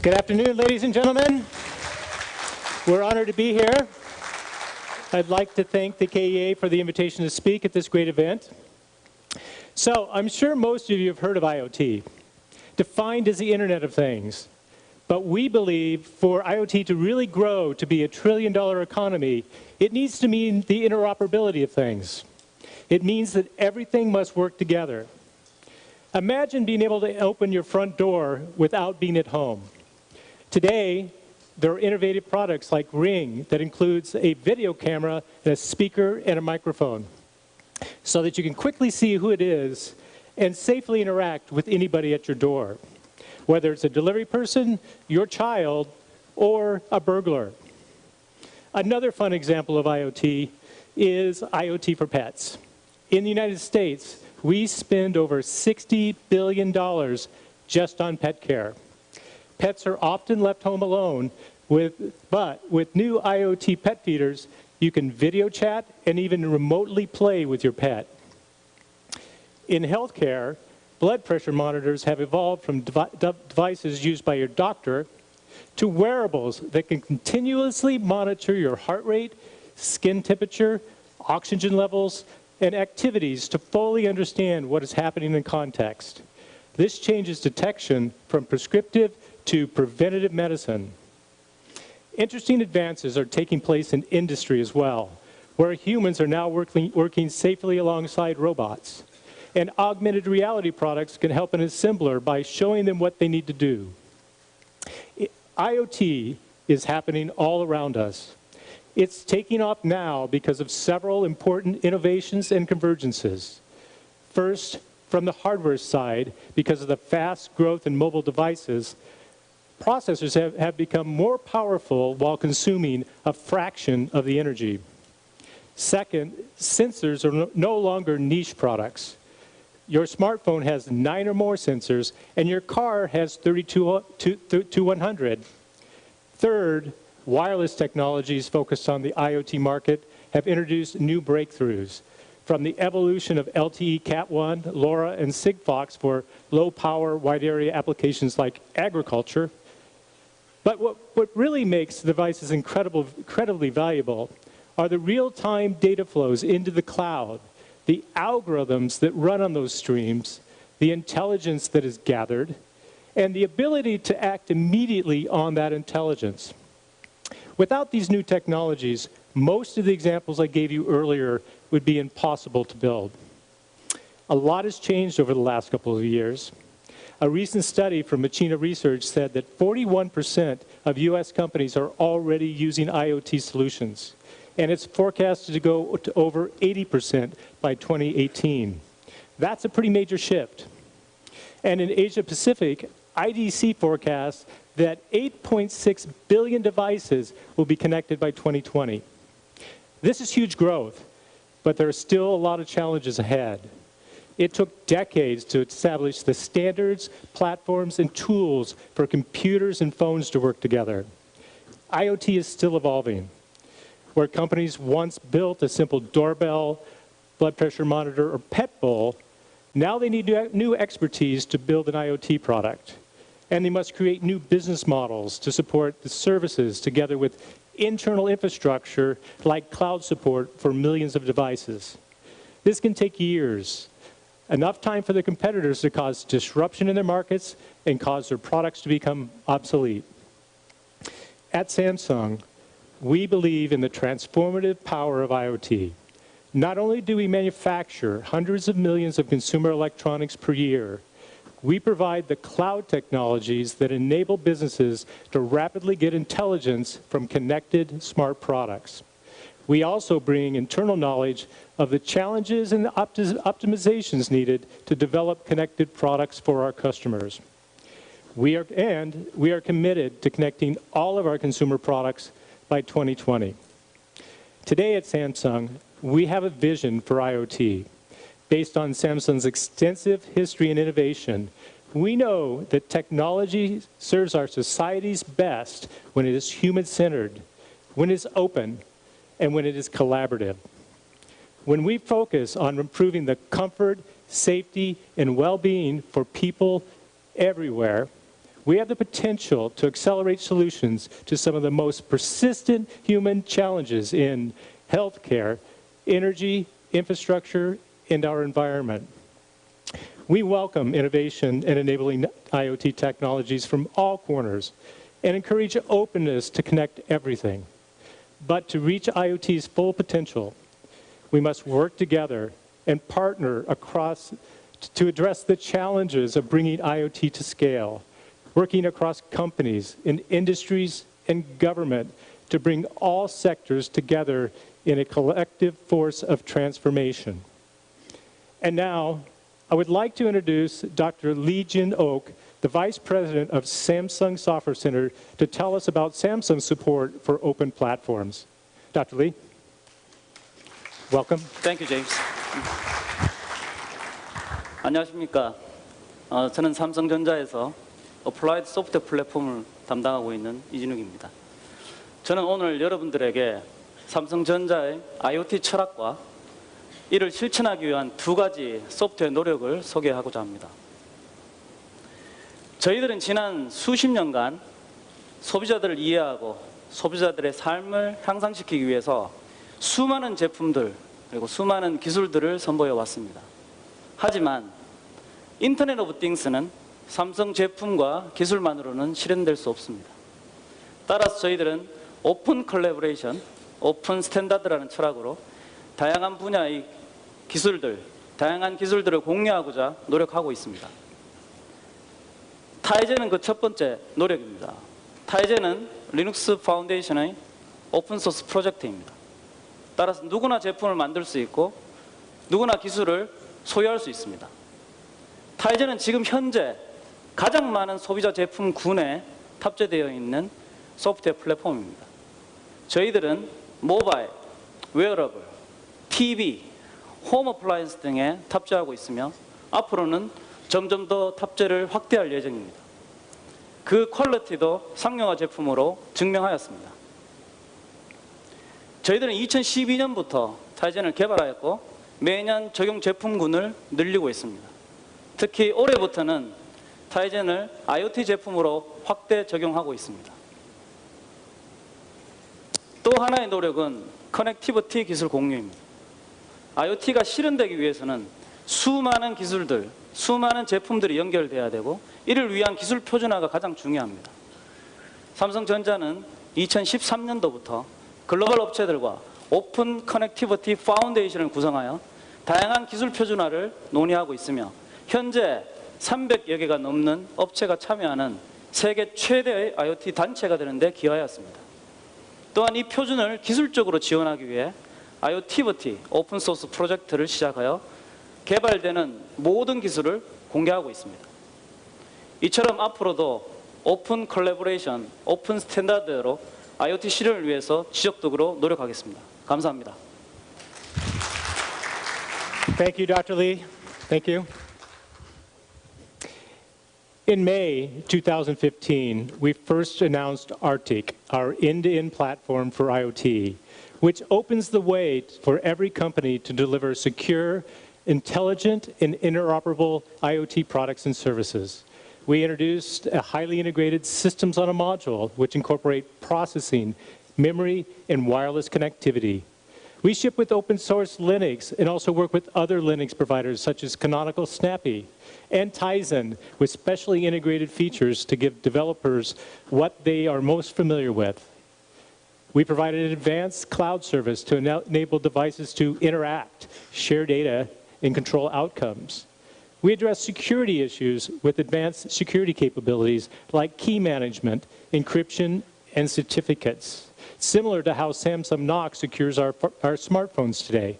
Good afternoon, ladies and gentlemen. We're honored to be here. I'd like to thank the KEA for the invitation to speak at this great event. So, I'm sure most of you have heard of IoT, defined as the Internet of Things. But we believe for IoT to really grow to be a trillion-dollar economy, it needs to mean the interoperability of things. It means that everything must work together. Imagine being able to open your front door without being at home. Today, there are innovative products like Ring that includes a video camera and a speaker and a microphone so that you can quickly see who it is and safely interact with anybody at your door, whether it's a delivery person, your child, or a burglar. Another fun example of IoT is IoT for pets. In the United States, we spend over $60 billion just on pet care. Pets are often left home alone, but with new IoT pet feeders, you can video chat and even remotely play with your pet. In healthcare, blood pressure monitors have evolved from devices used by your doctor to wearables that can continuously monitor your heart rate, skin temperature, oxygen levels, and activities to fully understand what is happening in context. This changes detection from prescriptive to preventative medicine. Interesting advances are taking place in industry as well, where humans are now working safely alongside robots. And augmented reality products can help an assembler by showing them what they need to do. IoT is happening all around us. It's taking off now because of several important innovations and convergences. First, from the hardware side, because of the fast growth in mobile devices, processors have become more powerful while consuming a fraction of the energy. Second, sensors are no longer niche products. Your smartphone has 9 or more sensors, and your car has 32 to 100. Third, wireless technologies focused on the IoT market have introduced new breakthroughs, from the evolution of LTE Cat 1, LoRa, and Sigfox for low-power, wide-area applications like agriculture. But what really makes the devices incredibly valuable are the real-time data flows into the cloud, the algorithms that run on those streams, the intelligence that is gathered, and the ability to act immediately on that intelligence. Without these new technologies, most of the examples I gave you earlier would be impossible to build. A lot has changed over the last couple of years. A recent study from Machina Research said that 41% of US companies are already using IoT solutions, and it's forecasted to go to over 80% by 2018. That's a pretty major shift. And in Asia Pacific, IDC forecasts that 8.6 billion devices will be connected by 2020. This is huge growth, but there are still a lot of challenges ahead. It took decades to establish the standards, platforms, and tools for computers and phones to work together. IoT is still evolving. Where companies once built a simple doorbell, blood pressure monitor, or pet bowl, now they need new expertise to build an IoT product. And they must create new business models to support the services together with internal infrastructure like cloud support for millions of devices. This can take years, enough time for the competitors to cause disruption in their markets and cause their products to become obsolete. At Samsung, we believe in the transformative power of IoT. Not only do we manufacture hundreds of millions of consumer electronics per year, we provide the cloud technologies that enable businesses to rapidly get intelligence from connected smart products. We also bring internal knowledge of the challenges and optimizations needed to develop connected products for our customers. We are committed to connecting all of our consumer products by 2020. Today at Samsung, we have a vision for IoT. Based on Samsung's extensive history and innovation, we know that technology serves our societies best when it is human-centered, when it is open, and when it is collaborative. When we focus on improving the comfort, safety, and well-being for people everywhere, we have the potential to accelerate solutions to some of the most persistent human challenges in healthcare, energy, infrastructure, and our environment. We welcome innovation and enabling IoT technologies from all corners and encourage openness to connect everything. But to reach IoT's full potential, we must work together and partner across to address the challenges of bringing IoT to scale, working across companies, in industries, and government to bring all sectors together in a collective force of transformation. And now, I would like to introduce Dr. Lee Jin Ok, the Vice President of Samsung Software Center, to tell us about Samsung's support for open platforms. Dr. Lee, welcome. Thank you, James. 안녕하십니까. 저는 삼성전자에서 어플라이드 소프트웨어 플랫폼을 담당하고 있는 이진욱입니다. 저는 오늘 여러분들에게 삼성전자의 IoT 철학과 이를 실천하기 위한 두 가지 소프트웨어 노력을 소개하고자 합니다. 저희들은 지난 수십 년간 소비자들을 이해하고 소비자들의 삶을 향상시키기 위해서 수많은 제품들 그리고 수많은 기술들을 선보여 왔습니다. 하지만 인터넷 오브 띵스는 삼성 제품과 기술만으로는 실현될 수 없습니다. 따라서 저희들은 오픈 컬래버레이션, 오픈 스탠다드라는 철학으로 다양한 분야의 기술들, 다양한 기술들을 공유하고자 노력하고 있습니다. 타이제는 그 첫 번째 노력입니다. 타이제는 리눅스 파운데이션의 오픈소스 프로젝트입니다. 따라서 누구나 제품을 만들 수 있고 누구나 기술을 소유할 수 있습니다. 타이제는 지금 현재 가장 많은 소비자 제품군에 탑재되어 있는 소프트웨어 플랫폼입니다. 저희들은 모바일, 웨어러블, TV, 홈 어플라이언스 등에 탑재하고 있으며 앞으로는 점점 더 탑재를 확대할 예정입니다. 그 퀄리티도 상용화 제품으로 증명하였습니다. 저희들은 2012년부터 타이젠을 개발하였고 매년 적용 제품군을 늘리고 있습니다. 특히 올해부터는 타이젠을 IoT 제품으로 확대 적용하고 있습니다. 또 하나의 노력은 커넥티비티 기술 공유입니다. IoT가 실현되기 위해서는 수많은 기술들, 수많은 제품들이 연결돼야 되고 이를 위한 기술 표준화가 가장 중요합니다. 삼성전자는 2013년도부터 글로벌 업체들과 오픈 커넥티비티 파운데이션을 구성하여 다양한 기술 표준화를 논의하고 있으며 현재 300여 개가 넘는 업체가 참여하는 세계 최대의 IoT 단체가 되는 데 기여하였습니다. 또한 이 표준을 기술적으로 지원하기 위해 IoT버티 오픈소스 프로젝트를 시작하여 개발되는 모든 기술을 공개하고 있습니다. 이처럼 앞으로도 오픈 컬래버레이션, 오픈 스탠다드로 IoT 실현을 위해서 지속적으로 노력하겠습니다. 감사합니다. Thank you, Dr. Lee. Thank you. In May 2015, we first announced ARTIK, our end-to-end platform for IoT, which opens the way for every company to deliver secure, intelligent, and interoperable IoT products and services. We introduced a highly integrated systems on a module, which incorporate processing, memory, and wireless connectivity. We ship with open source Linux and also work with other Linux providers such as Canonical Snappy and Tizen with specially integrated features to give developers what they are most familiar with. We provide an advanced cloud service to enable devices to interact, share data, and control outcomes. We address security issues with advanced security capabilities like key management, encryption, and certificates, similar to how Samsung Knox secures our smartphones today.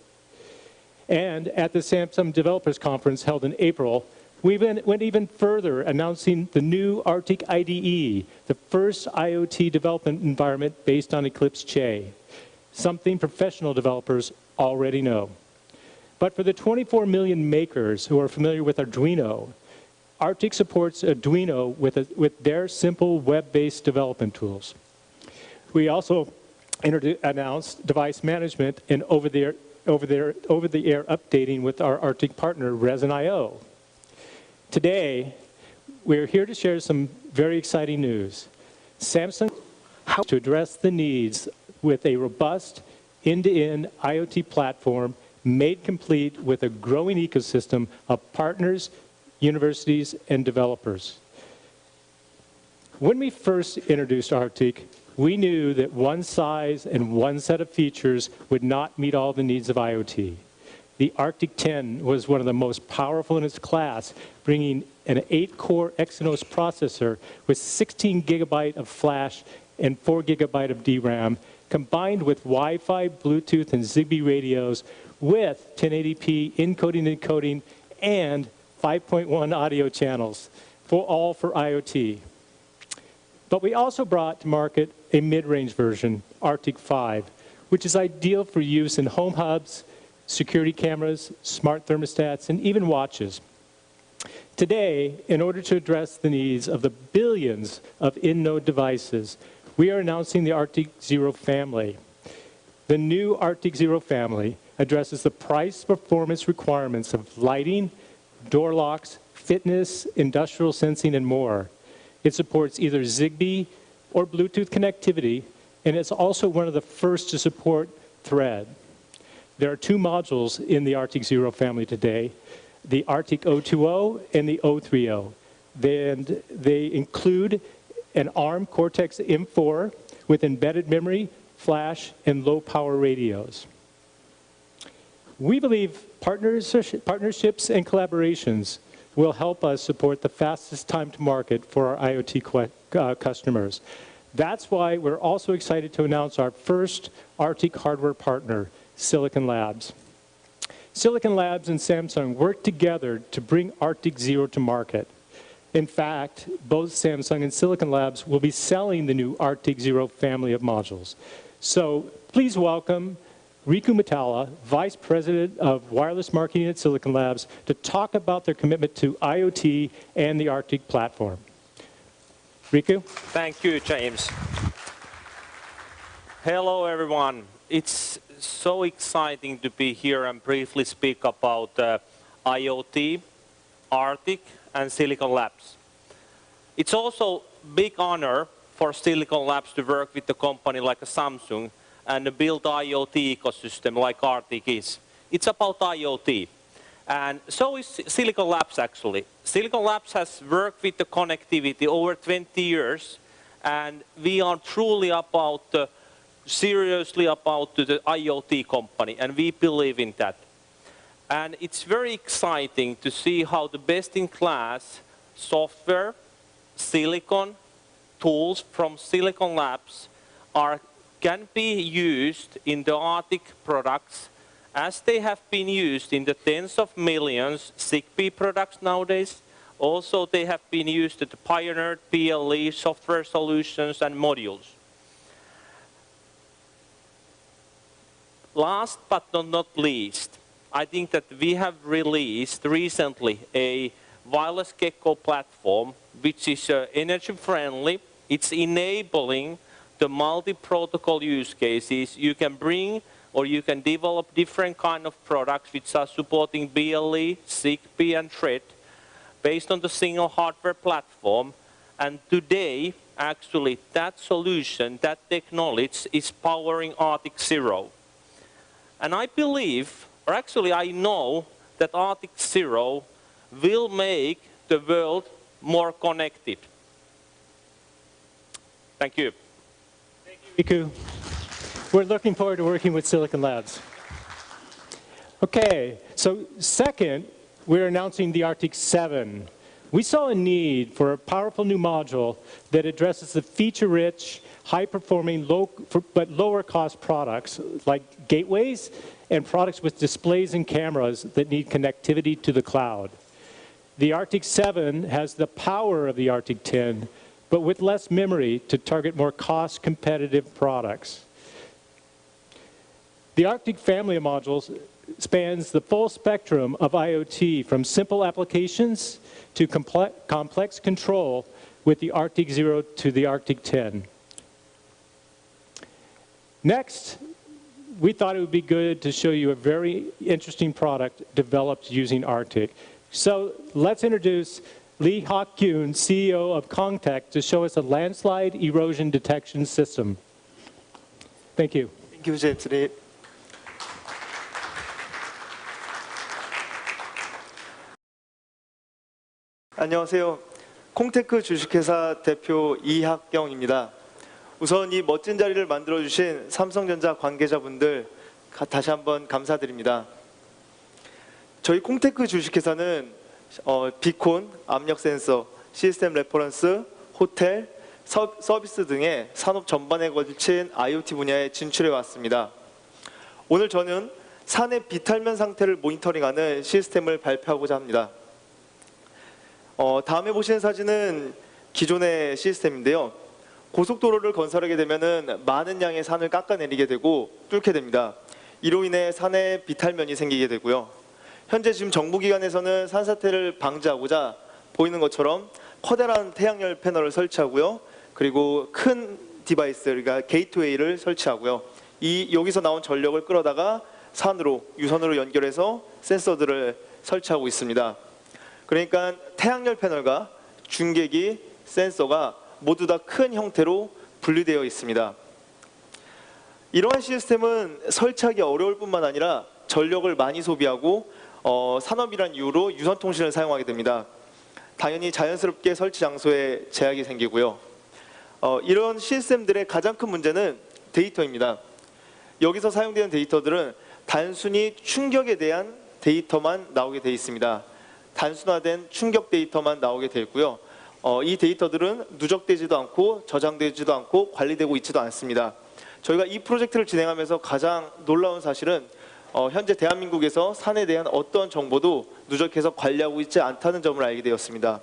And at the Samsung Developers Conference held in April, we went even further, announcing the new ARTIK IDE, the first IoT development environment based on Eclipse Che, something professional developers already know. But for the 24 million makers who are familiar with Arduino, ARTIK supports Arduino with their simple web-based development tools. We also announced device management and over-the-air updating with our ARTIK partner, Resin.io. Today, we're here to share some very exciting news. Samsung to address the needs with a robust end-to-end IoT platform made complete with a growing ecosystem of partners, universities, and developers. When we first introduced ARTIK, we knew that one size and one set of features would not meet all the needs of IoT. The ARTIK 10 was one of the most powerful in its class, bringing an 8-core Exynos processor with 16 gigabyte of flash and 4 gigabyte of DRAM, combined with Wi-Fi, Bluetooth, and Zigbee radios with 1080p encoding and decoding and 5.1 audio channels, all for IoT. But we also brought to market a mid-range version, ARTIK 5, which is ideal for use in home hubs, security cameras, smart thermostats, and even watches. Today, in order to address the needs of the billions of in-node devices, we are announcing the ARTIK 0 family. The new ARTIK 0 family addresses the price-performance requirements of lighting, door locks, fitness, industrial sensing, and more. It supports either Zigbee or Bluetooth connectivity, and it's also one of the first to support Thread. There are 2 modules in the ARTIK 0 family today, the ARTIK 020 and the 030. They include an ARM Cortex-M4 with embedded memory, flash, and low-power radios. We believe partnerships and collaborations will help us support the fastest time to market for our IoT customers. That's why we're also excited to announce our first ARTIK hardware partner, Silicon Labs. Silicon Labs and Samsung work together to bring ARTIK 0 to market. In fact, both Samsung and Silicon Labs will be selling the new ARTIK 0 family of modules. So please welcome Riku Matala, Vice President of Wireless Marketing at Silicon Labs, to talk about their commitment to IoT and the ARTIK platform. Riku? Thank you, James. Hello, everyone. It's so exciting to be here and briefly speak about IoT, ARTIK, and Silicon Labs. It's also a big honor for Silicon Labs to work with a company like a Samsung and build IoT ecosystem like ARTIK is. It's about IoT. And so is Silicon Labs, actually. Silicon Labs has worked with the connectivity over 20 years, and we are truly seriously about the IoT company, and we believe in that. And it's very exciting to see how the best-in-class software, silicon, tools from Silicon Labs can be used in the ARTIK products as they have been used in the tens of millions Zigbee products nowadays. Also, they have been used at the pioneered BLE software solutions and modules. Last but not least, I think that we have released recently a wireless Gecko platform, which is energy-friendly. It's enabling the multi-protocol use cases. You can bring or you can develop different kind of products which are supporting BLE, Zigbee, and Thread based on the single hardware platform. And today, actually, that solution, that technology is powering ARTIK 0. And I believe, or actually I know, that ARTIK 0 will make the world more connected. Thank you. Thank you, Riku. We're looking forward to working with Silicon Labs. Okay, so second, we're announcing the ARTIK 7. We saw a need for a powerful new module that addresses the feature-rich, high-performing, but lower-cost products like gateways and products with displays and cameras that need connectivity to the cloud. The ARTIK 7 has the power of the ARTIK 10, but with less memory to target more cost-competitive products. The ARTIK family of modules spans the full spectrum of IoT, from simple applications to complex control with the ARTIK 0 to the ARTIK 10. Next, we thought it would be good to show you a very interesting product developed using ARTIK. So let's introduce Lee Hak-kyun, CEO of Kongtech, to show us a landslide erosion detection system. Thank you. Thank you, James Lee. 안녕하세요. 콩테크 주식회사 대표 이학경입니다. 우선 이 멋진 자리를 만들어주신 삼성전자 관계자분들 다시 한번 감사드립니다. 저희 콩테크 주식회사는 비콘, 압력 센서, 시스템 레퍼런스, 호텔, 서비스 등의 산업 전반에 걸친 IoT 분야에 진출해 왔습니다. 오늘 저는 산의 비탈면 상태를 모니터링하는 시스템을 발표하고자 합니다. 다음에 보시는 사진은 기존의 시스템인데요. 고속도로를 건설하게 되면 많은 양의 산을 깎아내리게 되고 뚫게 됩니다. 이로 인해 산에 비탈면이 생기게 되고요. 현재 지금 정부기관에서는 산사태를 방지하고자 보이는 것처럼 커다란 태양열 패널을 설치하고요. 그리고 큰 디바이스, 그러니까 게이트웨이를 설치하고요. 여기서 나온 전력을 끌어다가 산으로, 유선으로 연결해서 센서들을 설치하고 있습니다. 그러니까 태양열 패널과 중계기, 센서가 모두 다 큰 형태로 분리되어 있습니다. 이러한 시스템은 설치하기 어려울 뿐만 아니라 전력을 많이 소비하고 산업이란 이유로 유선 통신을 사용하게 됩니다. 당연히 자연스럽게 설치 장소에 제약이 생기고요. 이런 시스템들의 가장 큰 문제는 데이터입니다. 여기서 사용되는 데이터들은 단순히 충격에 대한 데이터만 나오게 되어 있습니다. 단순화된 충격 데이터만 나오게 되어 있고요. 이 데이터들은 누적되지도 않고 저장되지도 않고 관리되고 있지도 않습니다. 저희가 이 프로젝트를 진행하면서 가장 놀라운 사실은 현재 대한민국에서 산에 대한 어떤 정보도 누적해서 관리하고 있지 않다는 점을 알게 되었습니다.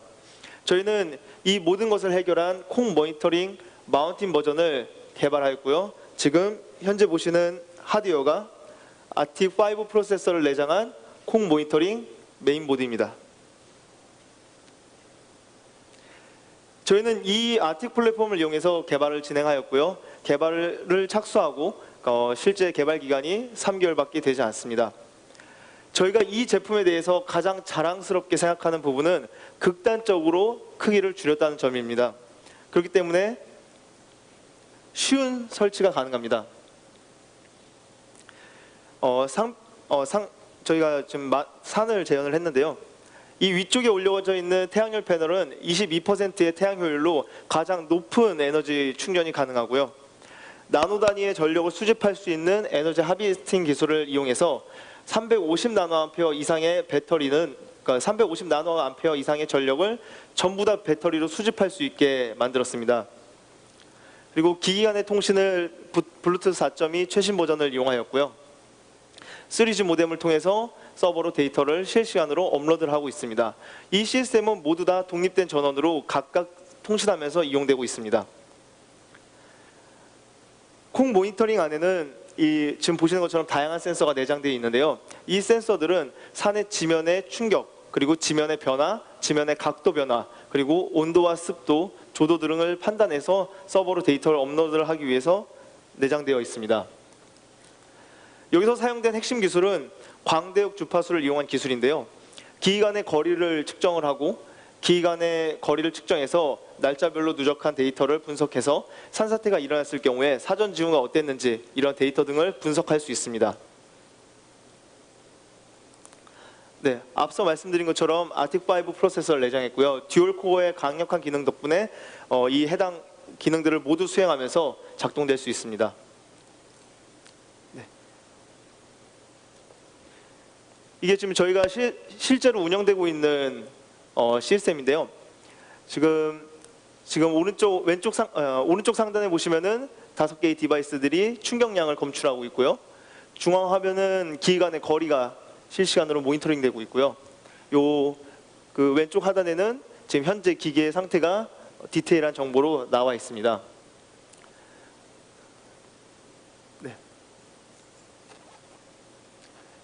저희는 이 모든 것을 해결한 콩 모니터링 마운틴 버전을 개발하였고요. 지금 현재 보시는 하드웨어가 아틱 5 프로세서를 내장한 콩 모니터링 메인보드입니다. 저희는 이 아틱 플랫폼을 이용해서 개발을 진행하였고요. 개발을 착수하고 실제 개발 기간이 3개월밖에 되지 않습니다. 저희가 이 제품에 대해서 가장 자랑스럽게 생각하는 부분은 극단적으로 크기를 줄였다는 점입니다. 그렇기 때문에 쉬운 설치가 가능합니다. 저희가 지금 산을 재현을 했는데요. 이 위쪽에 올려져 있는 태양열 패널은 22%의 태양 효율로 가장 높은 에너지 충전이 가능하고요. 나노 단위의 전력을 수집할 수 있는 에너지 하비스팅 기술을 이용해서 350 나노암페어 이상의 배터리는, 그러니까 350 나노암페어 이상의 전력을 전부 다 배터리로 수집할 수 있게 만들었습니다. 그리고 기기 간의 통신을 블루투스 4.2 최신 버전을 이용하였고요. 3G 모뎀을 통해서 서버로 데이터를 실시간으로 업로드를 하고 있습니다. 이 시스템은 모두 다 독립된 전원으로 각각 통신하면서 이용되고 있습니다. 콩 모니터링 안에는 지금 보시는 것처럼 다양한 센서가 내장되어 있는데요. 이 센서들은 산의 지면의 충격, 그리고 지면의 변화, 지면의 각도 변화, 그리고 온도와 습도, 조도 등을 판단해서 서버로 데이터를 업로드를 하기 위해서 내장되어 있습니다. 여기서 사용된 핵심 기술은 광대역 주파수를 이용한 기술인데요. 기기 간의 거리를 측정을 하고 기기 간의 거리를 측정해서 날짜별로 누적한 데이터를 분석해서 산사태가 일어났을 경우에 사전 징후가 어땠는지 이런 데이터 등을 분석할 수 있습니다. 네, 앞서 말씀드린 것처럼 아틱 5 프로세서를 내장했고요. 듀얼 코어의 강력한 기능 덕분에 이 해당 기능들을 모두 수행하면서 작동될 수 있습니다. 네. 이게 지금 저희가 실제로 운영되고 있는 시스템인데요. 지금 오른쪽 상단에 보시면은 5개의 디바이스들이 충격량을 검출하고 있고요. 중앙 화면은 기기 간의 거리가 실시간으로 모니터링되고 있고요. 그 왼쪽 하단에는 지금 현재 기기의 상태가 디테일한 정보로 나와 있습니다. 네.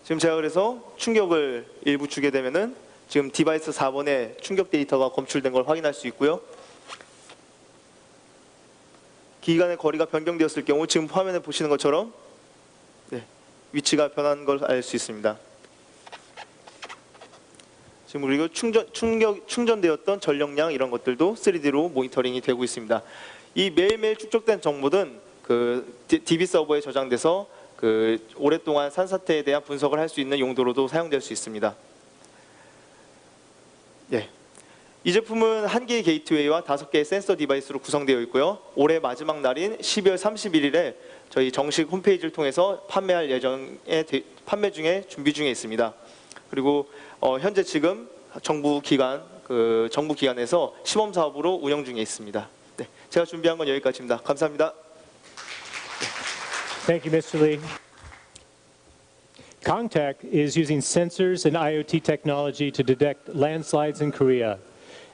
지금 제가 그래서 충격을 일부 주게 되면은 지금 디바이스 4번에 충격 데이터가 검출된 걸 확인할 수 있고요. 기기 간의 거리가 변경되었을 경우 지금 화면에 보시는 것처럼 위치가 변한 걸 알 수 있습니다. 지금 그리고 충전되었던 전력량 이런 것들도 3D로 모니터링이 되고 있습니다. 이 매일매일 축적된 정보는 그 DB 서버에 저장돼서 그 오랫동안 산사태에 대한 분석을 할 수 있는 용도로도 사용될 수 있습니다. 예. 이 제품은 1개의 게이트웨이와 5개의 센서 디바이스로 구성되어 있고요. 올해 마지막 날인 12월 31일에 저희 정식 홈페이지를 통해서 판매할 판매 중에 준비 중에 있습니다. 그리고 현재 지금 정부 기관에서 시범 사업으로 운영 중에 있습니다. 네, 제가 준비한 건 여기까지입니다. 감사합니다. Thank you, Mr. Lee. Kongtech is using sensors and IoT technology to detect landslides in Korea.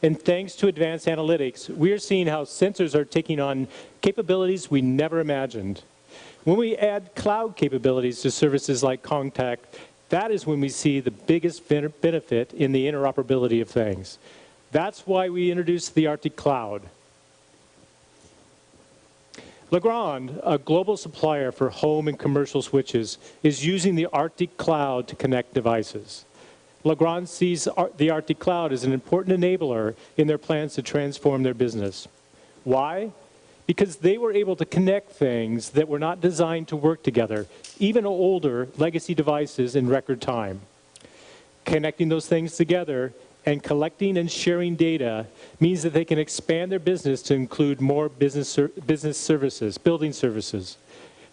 And thanks to advanced analytics, we are seeing how sensors are taking on capabilities we never imagined. When we add cloud capabilities to services like Kongtech, that is when we see the biggest benefit in the interoperability of things. That's why we introduced the ARTIK Cloud. Legrand, a global supplier for home and commercial switches, is using the ARTIK Cloud to connect devices. Legrand sees the ARTIK Cloud as an important enabler in their plans to transform their business. Why? Because they were able to connect things that were not designed to work together, even older legacy devices, in record time. Connecting those things together and collecting and sharing data means that they can expand their business to include more business services, building services,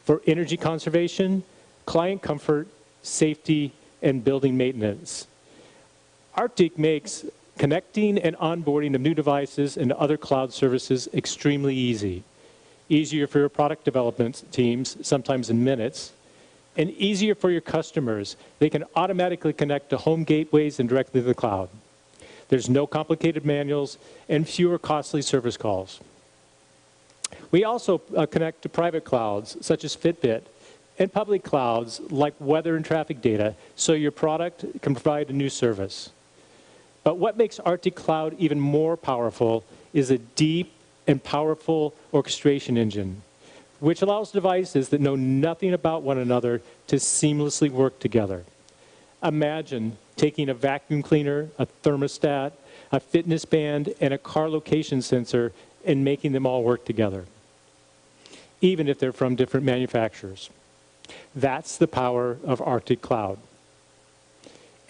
for energy conservation, client comfort, safety, and building maintenance. ARTIK makes connecting and onboarding of new devices and other cloud services extremely easy. Easier for your product development teams, sometimes in minutes, and easier for your customers. They can automatically connect to home gateways and directly to the cloud. There's no complicated manuals and fewer costly service calls. We also connect to private clouds, such as Fitbit, and public clouds like weather and traffic data, so your product can provide a new service. But what makes ARTIK Cloud even more powerful is a deep and powerful orchestration engine, which allows devices that know nothing about one another to seamlessly work together. Imagine taking a vacuum cleaner, a thermostat, a fitness band, and a car location sensor and making them all work together, even if they're from different manufacturers. That's the power of ARTIK Cloud.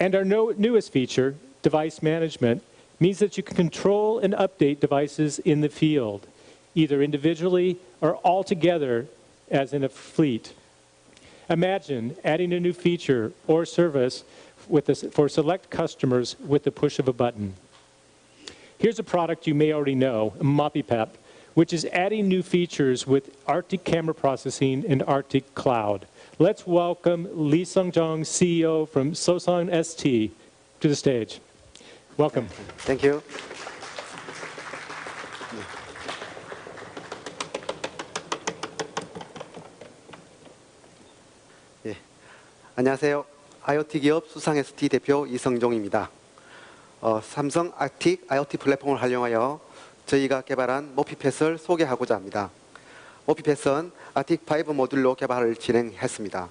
And our newest feature, device management, means that you can control and update devices in the field, either individually or all together as in a fleet. Imagine adding a new feature or service for select customers with the push of a button. Here's a product you may already know, MoppyPep, which is adding new features with ARTIK camera processing and ARTIK Cloud. Let's welcome Lee Sung-jung, CEO from Samsung ST, to the stage. Welcome. Thank you. 예, 안녕하세요. IoT 기업 수상 ST 대표 이성종입니다. 삼성 아틱 IoT 플랫폼을 활용하여 저희가 개발한 모피펫을 소개하고자 합니다. 모피펫은 아틱 5 모듈로 개발을 진행했습니다.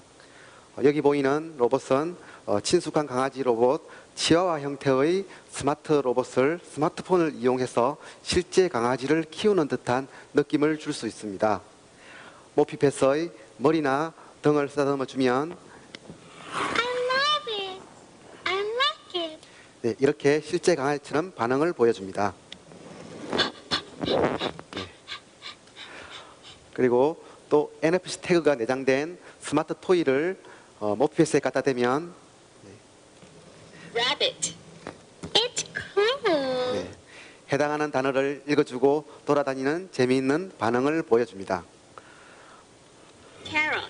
여기 보이는 로봇은 친숙한 강아지 로봇 치와와 형태의 스마트 로봇을 스마트폰을 이용해서 실제 강아지를 키우는 듯한 느낌을 줄 수 있습니다. 모피펫의 머리나 등을 쓰다듬어 주면 네, 이렇게 실제 강아지처럼 반응을 보여줍니다. 네. 그리고 또 NFC 태그가 내장된 스마트 토이를 모피펫에 갖다 대면 Rabbit. It's cool. 네, 해당하는 단어를 읽어주고 돌아다니는 재미있는 반응을 보여줍니다. Carrot.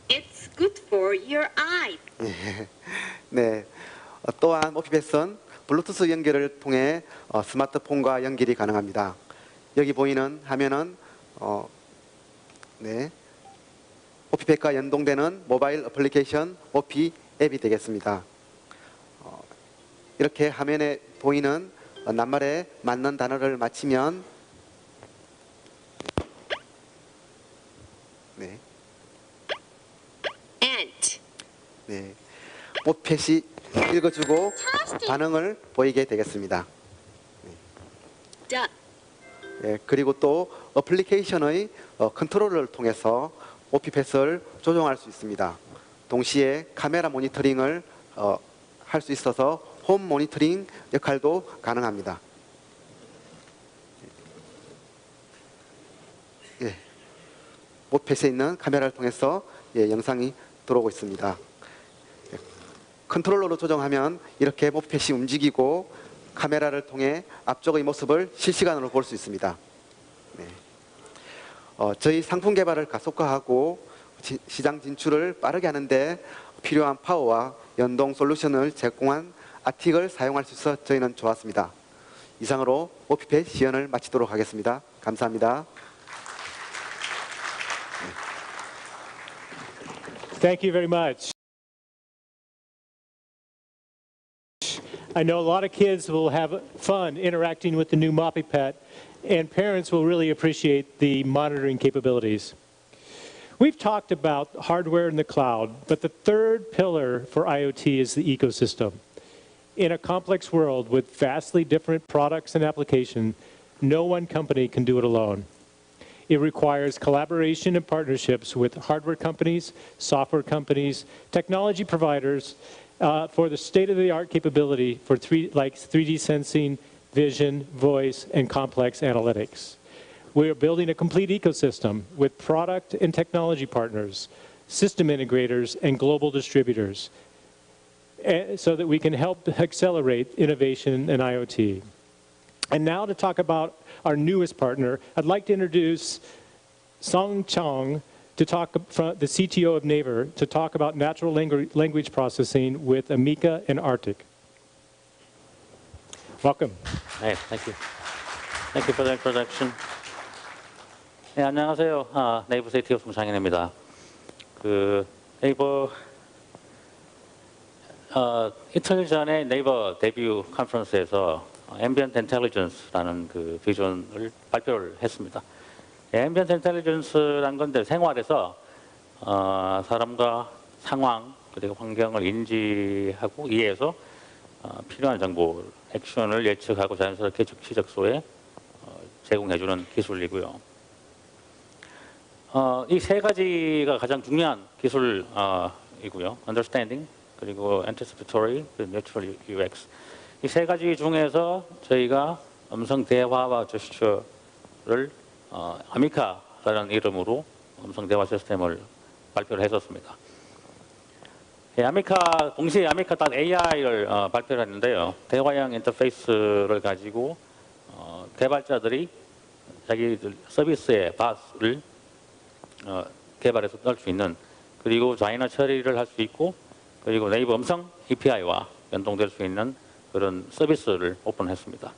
It's good for your eyes. 네, 또한 모피펫은 블루투스 연결을 통해 스마트폰과 연결이 가능합니다. 여기 보이는 화면은 네, 모피펫과 연동되는 모바일 어플리케이션 모피 앱이 되겠습니다. 이렇게 화면에 보이는 낱말에 맞는 단어를 맞히면 네, Ant. 네, 모피펫이 읽어주고 반응을 보이게 되겠습니다. Done. 예, 그리고 또 어플리케이션의 컨트롤을 통해서 OP-패스를 조정할 수 있습니다. 동시에 카메라 모니터링을 할 수 있어서 홈 모니터링 역할도 가능합니다. 예, OP-패스에 있는 카메라를 통해서 영상이 들어오고 있습니다. 예, 컨트롤러로 조정하면 이렇게 OP-패스이 움직이고 카메라를 통해 앞쪽의 모습을 실시간으로 볼 수 있습니다. 네. 저희 상품 개발을 가속화하고 시장 진출을 빠르게 하는데 필요한 파워와 연동 솔루션을 제공한 아틱을 사용할 수 있어 저희는 좋았습니다. 이상으로 OP-패스 시연을 마치도록 하겠습니다. 감사합니다. Thank you very much. I know a lot of kids will have fun interacting with the new MoppyPet, and parents will really appreciate the monitoring capabilities. We've talked about hardware in the cloud, but the third pillar for IoT is the ecosystem. In a complex world with vastly different products and applications, no one company can do it alone. It requires collaboration and partnerships with hardware companies, software companies, technology providers, for the state-of-the-art capability for 3D sensing, vision, voice, and complex analytics. We are building a complete ecosystem with product and technology partners, system integrators, and global distributors, so that we can help accelerate innovation in IoT. And now to talk about our newest partner, I'd like to introduce Song Chong, to talk from the CTO of Naver, to talk about natural language processing with Amica and ARTIK. Welcome. Hey, thank you. Thank you for the introduction. 네, 안녕하세요. 네이버 CTO 송창현입니다. 네이버 이틀 전에 네이버 데뷔 컨퍼런스에서 ambient intelligence라는 비전을 발표를 했습니다. ambient intelligence라는 건데 생활에서 사람과 상황 그리고 환경을 인지하고 이해해서 필요한 정보, 액션을 예측하고 자연스럽게 즉시 적소에 제공해주는 기술이고요. 이 세 가지가 가장 중요한 기술이고요. understanding, 그리고 anticipatory, 그리고 neutral UX. 이 세 가지 중에서 저희가 음성 대화와 제스처를 아미카라는 이름으로 음성 대화 시스템을 발표를 했었습니다. 동시에 아미카.ai를 발표를 했는데요. 대화형 인터페이스를 가지고 개발자들이 자기들 서비스의 밭을 개발해서 넣을 수 있는, 그리고 자인화 처리를 할 수 있고, 그리고 네이버 음성 API와 연동될 수 있는 그런 서비스를 오픈했습니다.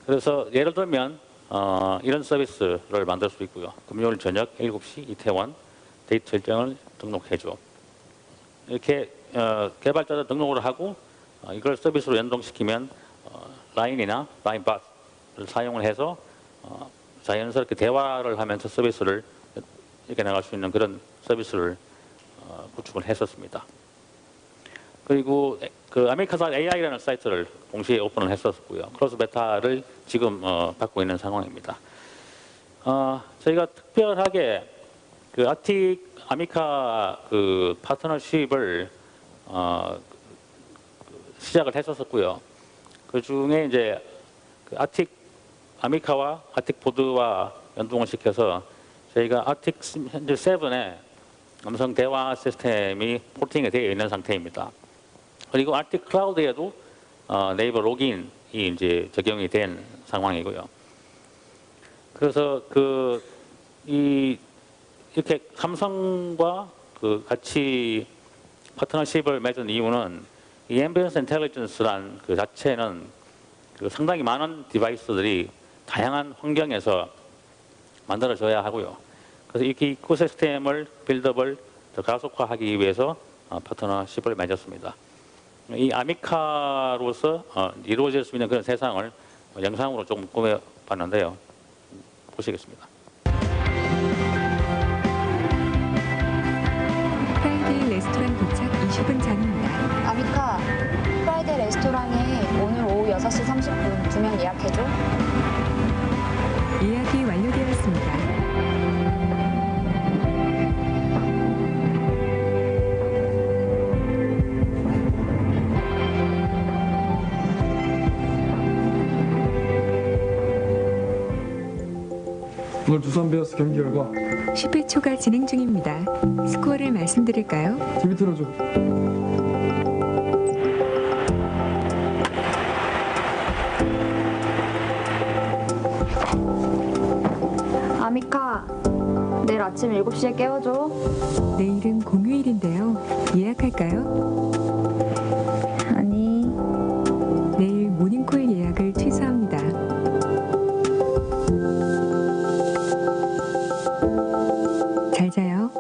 그래서 예를 들면 이런 서비스를 만들 수 있고요. 금요일 저녁 7시 이태원 데이트 일정을 등록해줘. 이렇게 개발자들 등록을 하고 이걸 서비스로 연동시키면 라인이나 라인팟을 사용을 해서 자연스럽게 대화를 하면서 서비스를 이렇게 나갈 수 있는 그런 서비스를 구축을 했었습니다. 그리고 아메리카.ai라는 사이트를 동시에 오픈을 했었고요. 크로스 베타를 지금 받고 있는 상황입니다. 저희가 특별하게 아틱 아미카 파트너십을 시작을 했었고요. 그 중에 이제 아틱 아미카와 아틱 보드와 연동을 시켜서 저희가 아틱 현재 7의 음성 대화 시스템이 포팅이 되어 있는 상태입니다. 그리고 아틱 클라우드에도 네이버 로gin이 이제 적용이 된 상황이고요. 그래서 이렇게 삼성과 같이 파트너십을 맺은 이유는 이 ambient intelligence란 자체는 상당히 많은 디바이스들이 다양한 환경에서 만들어져야 하고요. 그래서 이 이코시스템을 빌드업을 더 가속화하기 위해서 파트너십을 맺었습니다. 이 아미카로서 이루어질 수 있는 그런 세상을 영상으로 좀 꾸며봤는데요. 보시겠습니다. 프라이데이 레스토랑 도착 10분 전입니다. 아미카, 프라이드 레스토랑에 오늘 오후 6시 30분 2명 예약해줘. 예약이 완료되었습니다. 오늘 두산 베어스 경기 결과 10회 초가 진행 중입니다. 스코어를 말씀드릴까요? TV 틀어줘. 아미카, 내일 아침 7시에 깨워줘. 내일은 공휴일인데요. 예약할까요? 아니, 내일 모닝콜 예약을 취소합니다. 잘 자요.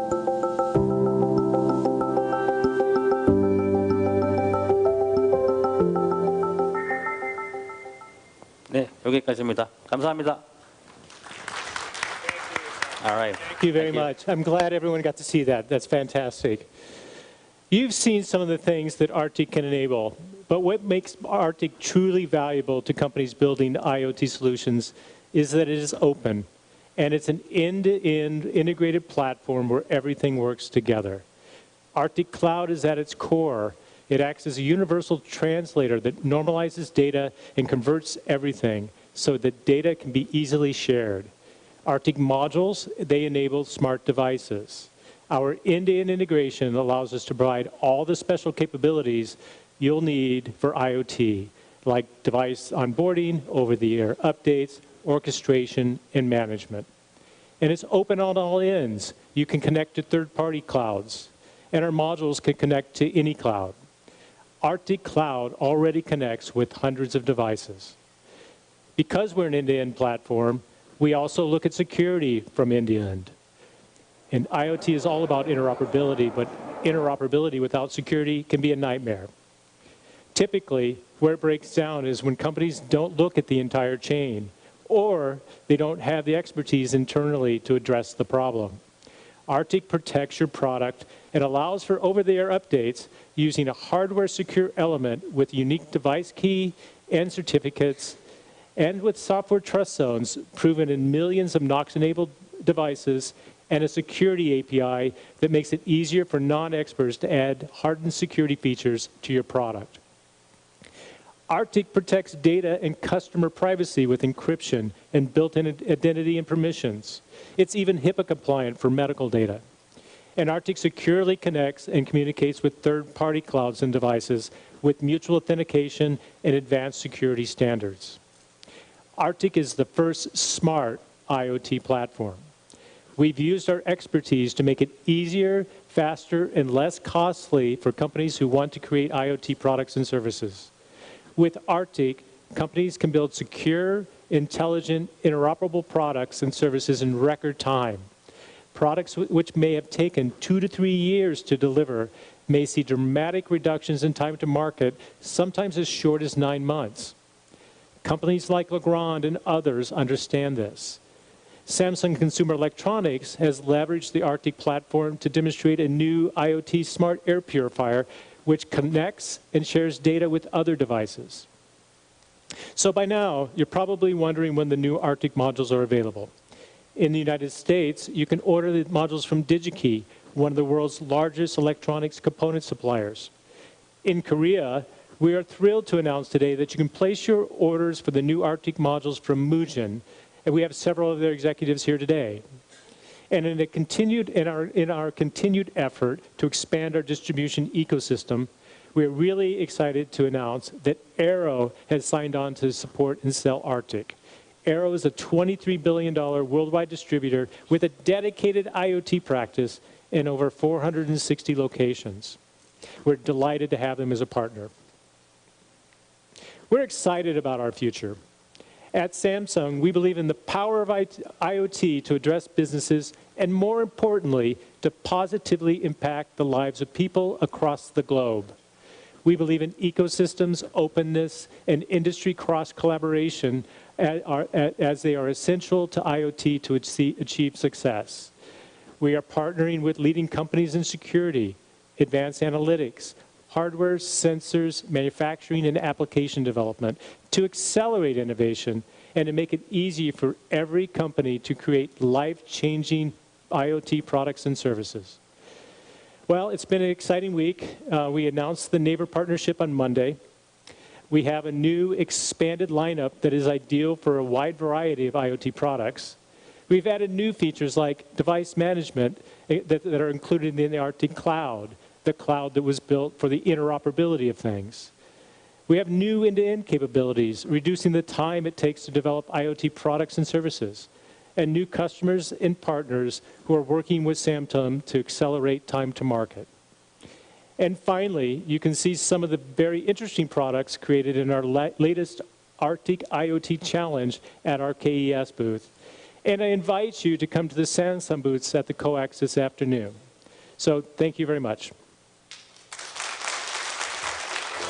네, 여기까지입니다. 감사합니다. All right. Thank you very much. I'm glad everyone got to see that. That's fantastic. You've seen some of the things that ARTIK can enable, but what makes ARTIK truly valuable to companies building IoT solutions is that it is open, and it's an end-to-end integrated platform where everything works together. ARTIK Cloud is at its core. It acts as a universal translator that normalizes data and converts everything so that data can be easily shared. ARTIK modules, they enable smart devices. Our end-to-end integration allows us to provide all the special capabilities you'll need for IoT, like device onboarding, over-the-air updates, orchestration, and management. And it's open on all ends. You can connect to third-party clouds, and our modules can connect to any cloud. ARTIK Cloud already connects with hundreds of devices. Because we're an end-to-end platform, we also look at security from end to end. And IoT is all about interoperability, but interoperability without security can be a nightmare. Typically, where it breaks down is when companies don't look at the entire chain, or they don't have the expertise internally to address the problem. ARTIK protects your product and allows for over-the-air updates using a hardware-secure element with unique device key and certificates, and with software trust zones proven in millions of Knox-enabled devices, and a security API that makes it easier for non-experts to add hardened security features to your product. ARTIK protects data and customer privacy with encryption and built-in identity and permissions. It's even HIPAA compliant for medical data. And ARTIK securely connects and communicates with third-party clouds and devices with mutual authentication and advanced security standards. ARTIK is the first smart IoT platform. We've used our expertise to make it easier, faster, and less costly for companies who want to create IoT products and services. With ARTIK, companies can build secure, intelligent, interoperable products and services in record time. Products which may have taken 2 to 3 years to deliver may see dramatic reductions in time to market, sometimes as short as 9 months. Companies like Legrand and others understand this. Samsung Consumer Electronics has leveraged the ARTIK platform to demonstrate a new IoT smart air purifier which connects and shares data with other devices. So by now, you're probably wondering when the new ARTIK modules are available. In the United States, you can order the modules from DigiKey, one of the world's largest electronics component suppliers. In Korea, we are thrilled to announce today that you can place your orders for the new ARTIK modules from Mujin, and we have several of their executives here today. And in our continued effort to expand our distribution ecosystem, we're really excited to announce that Arrow has signed on to support and sell ARTIK. Arrow is a $23 billion worldwide distributor with a dedicated IoT practice in over 460 locations. We're delighted to have them as a partner. We're excited about our future. At Samsung, we believe in the power of IoT to address businesses and, more importantly, to positively impact the lives of people across the globe. We believe in ecosystems, openness, and industry cross-collaboration as they are essential to IoT to achieve success. We are partnering with leading companies in security, advanced analytics, hardware, sensors, manufacturing, and application development to accelerate innovation and to make it easy for every company to create life-changing IoT products and services. Well, it's been an exciting week. We announced the Neighbor partnership on Monday. We have a new expanded lineup that is ideal for a wide variety of IoT products. We've added new features like device management that are included in the ARTIK cloud, the cloud that was built for the interoperability of things. We have new end-to-end capabilities, reducing the time it takes to develop IoT products and services, and new customers and partners who are working with Samsung to accelerate time to market. And finally, you can see some of the very interesting products created in our latest ARTIK IoT Challenge at our KES booth. And I invite you to come to the Samsung booths at the COAX this afternoon. So thank you very much.